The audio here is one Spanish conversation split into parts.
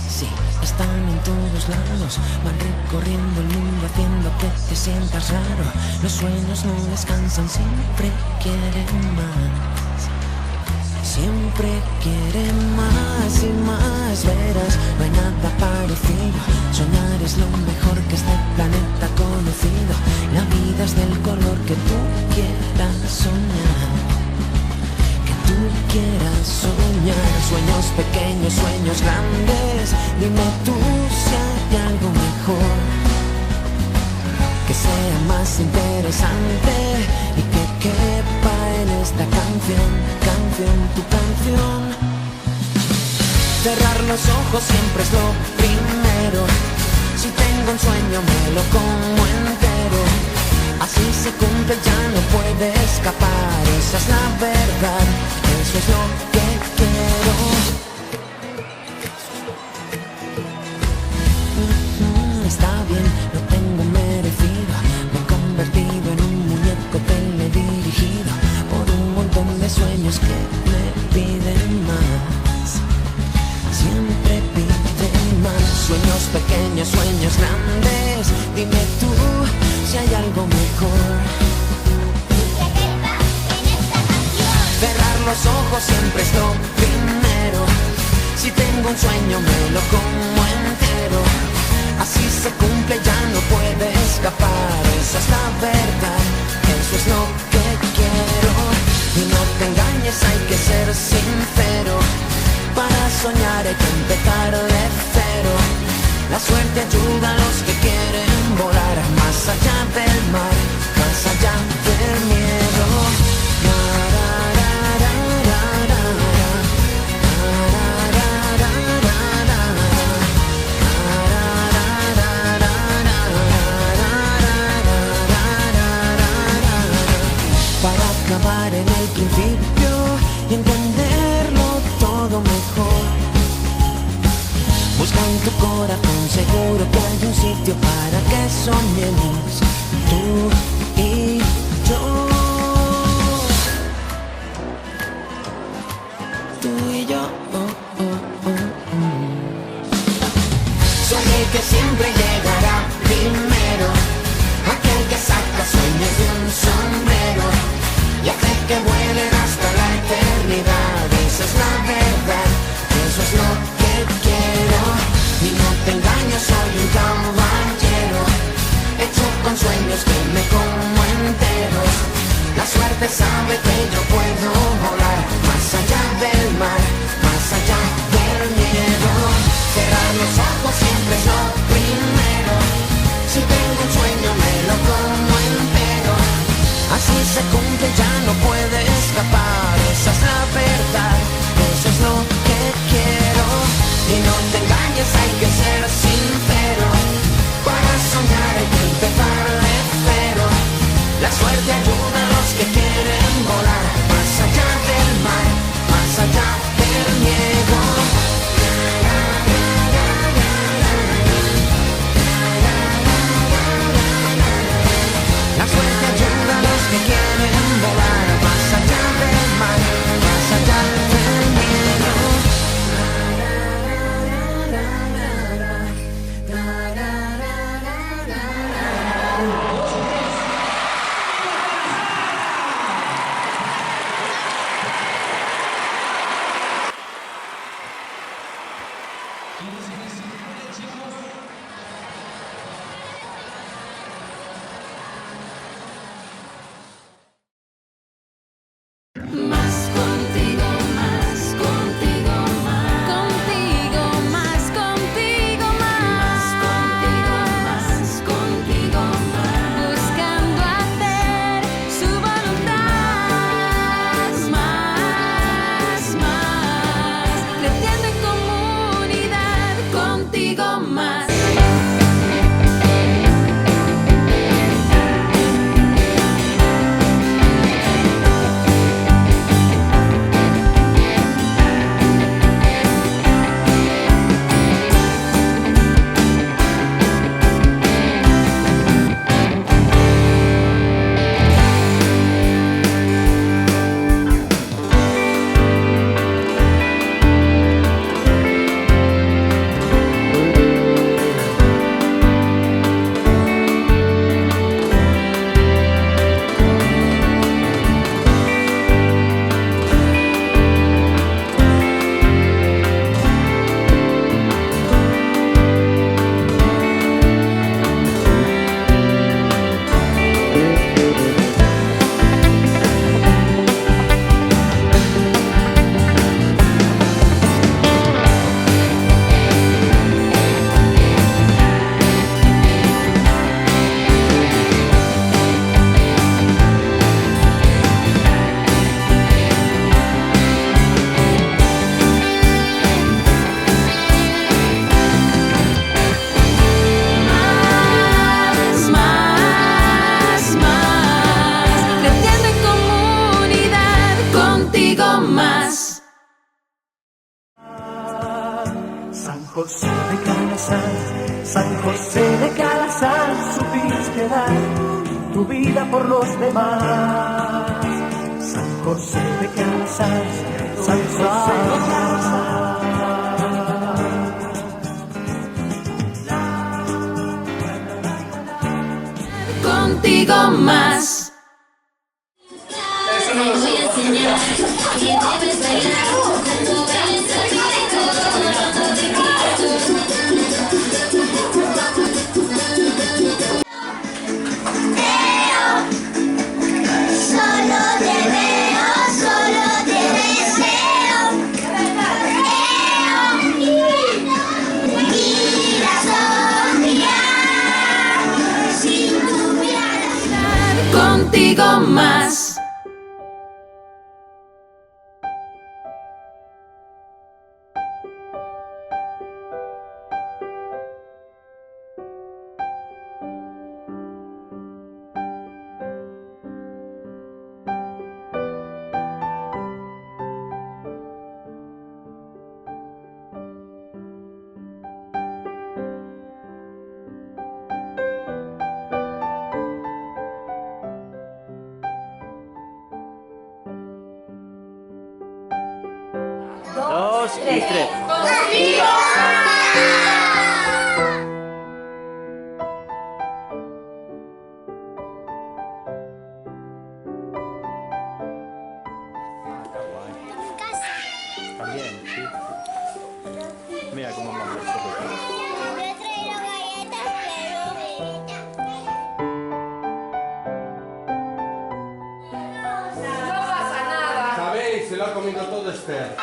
Sí, están en todos lados, van recorriendo el mundo haciendo que te sientas raro. Los sueños no descansan, siempre quieren más. Siempre quieren más y más, verás, no hay nada parecido. Soñar es lo mejor que este planeta ha conocido. La vida es del color que tú quieras soñar. Tú quieras soñar, sueños pequeños, sueños grandes. Dime tú si hay algo mejor, que sea más interesante y que quepa en esta canción, tu canción. Cerrar los ojos siempre es lo primero. Si tengo un sueño me lo como entero. Así se cumple, ya no puede escapar. Esa es la verdad, eso es lo que quiero. Está bien, lo tengo merecido. Me he convertido en un muñeco teledirigido por un montón de sueños que me piden más. Siempre piden más. Sueños pequeños, sueños grandes. Dime tú si hay algo mejor. Cerrar los ojos siempre es lo primero. Si tengo un sueño me lo como entero. Así se cumple, ya no puede escapar. Esa es la verdad, eso es lo que quiero. Y no te engañes, hay que ser sincero. Para soñar hay que empezar de cero. La suerte ayuda a los que quieren volar más allá del mar, más allá del miedo. Para acabar en el principio y entenderlo todo mejor. Busca en tu corazón, seguro que hay un sitio para que soñemos tú y yo. Tú y yo. Soy el que siempre llegará primero, aquel que saca sueños de un sombrero y hace que vuelen hasta la eternidad. Esa es la verdad, eso es lo que quiero. Y no te engaño, soy un caballero, hecho con sueños que me como enteros. La suerte sabe que yo puedo volar más allá del mar, más allá del miedo. Cerrar los ojos siempre es lo primero. Si tengo un sueño me lo como entero. Así se cumple, ya no puede escapar. Esa es la verdad, eso es lo que quiero. Y no te engañes, hay que ser sincero. Para soñar hay que empezar de cero. La suerte ayuda a los que quieren volar más allá del mar, más allá del miedo. La suerte ayuda a los que quieren volar más de Calasar, San José de Calasar, supiste dar tu vida por los demás. San José de Calasar, San José de Calasar. Contigo más. Te voy a enseñar que debes bailar cuando bailes a mi ritmo, no te solo te veo, solo te deseo. Mira Sofía, sin tu mirada. Contigo más. Dos y tres. También, sí. Mira cómo vamos. Yo he traído galletas, pero ¿Sabéis? Se lo ha comido todo Esther.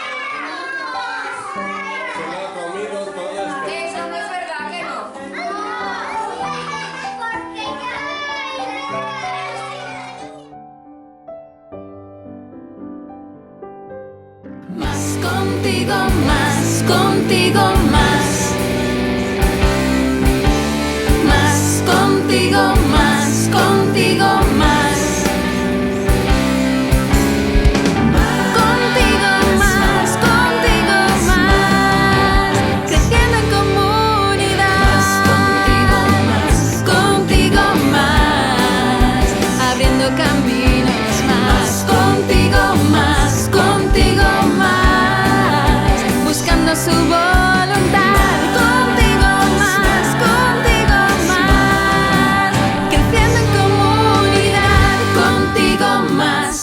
Se lo ha comido todo Esther. Eso no es verdad, que no. Más contigo más, contigo más. Más contigo más, contigo más. Contigo más, contigo más. Creciendo en comunidad. Más contigo más. Abriendo caminos más. Contigo más, contigo más. Buscando su voluntad. Contigo más, contigo más. Creciendo en comunidad. Contigo más.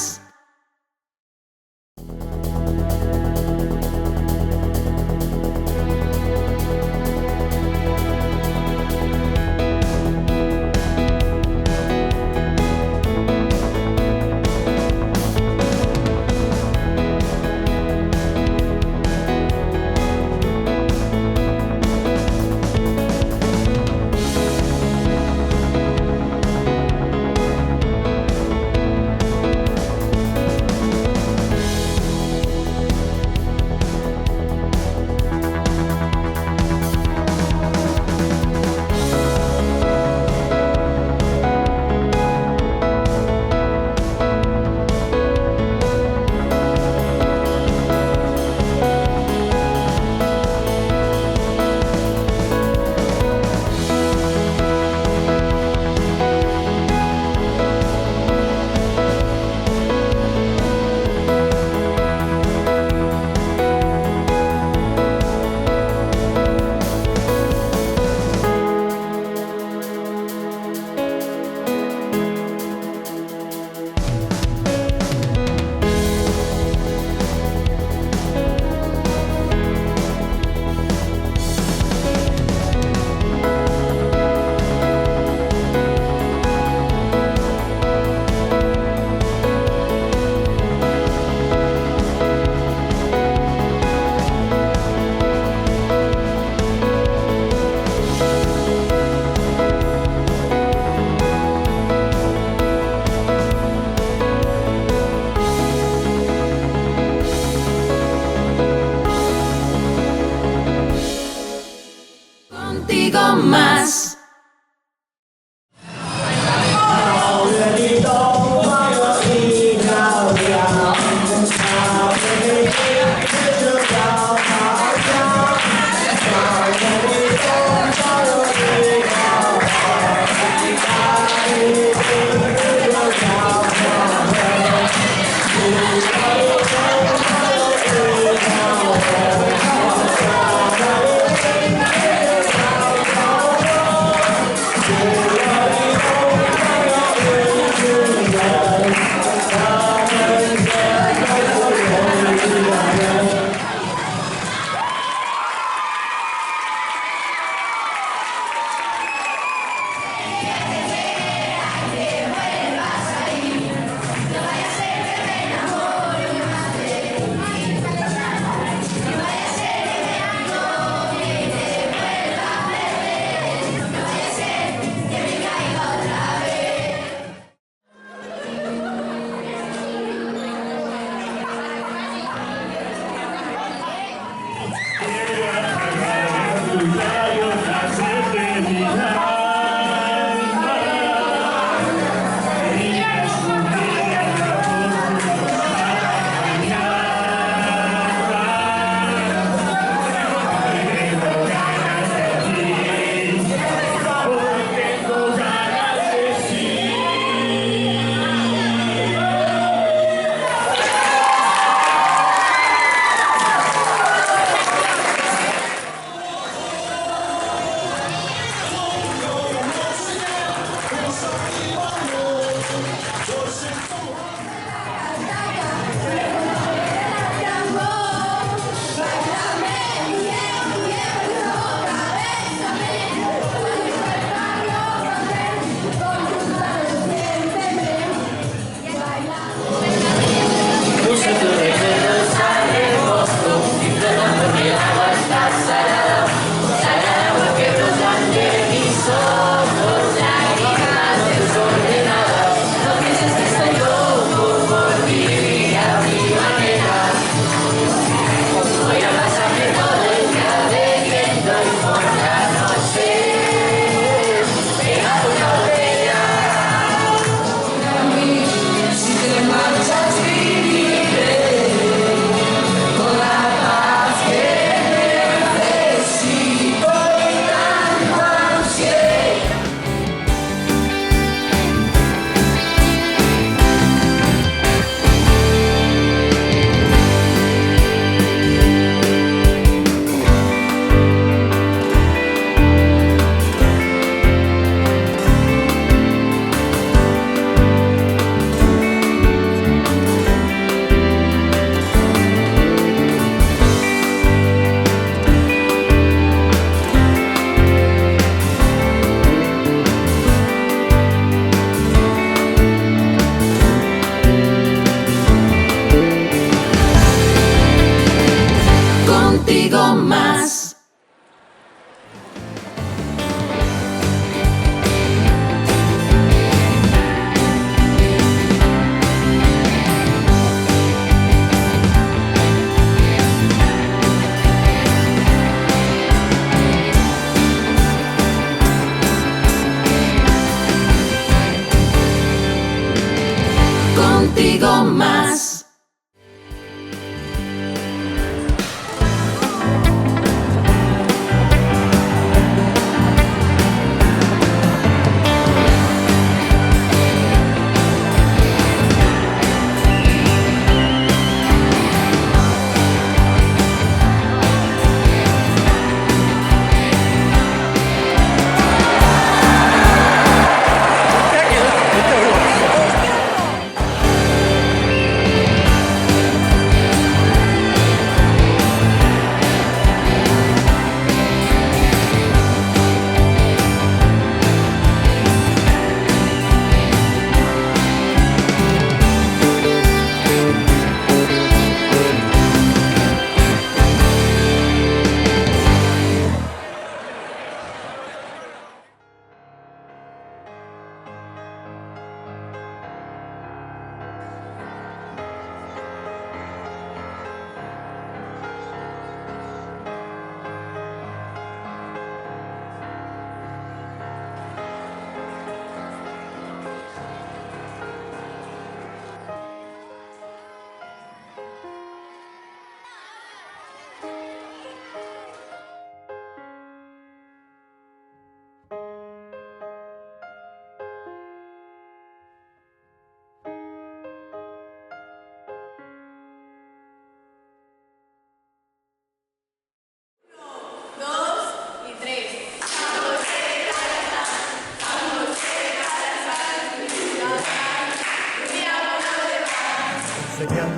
Contigo más.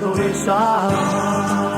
puedo besar.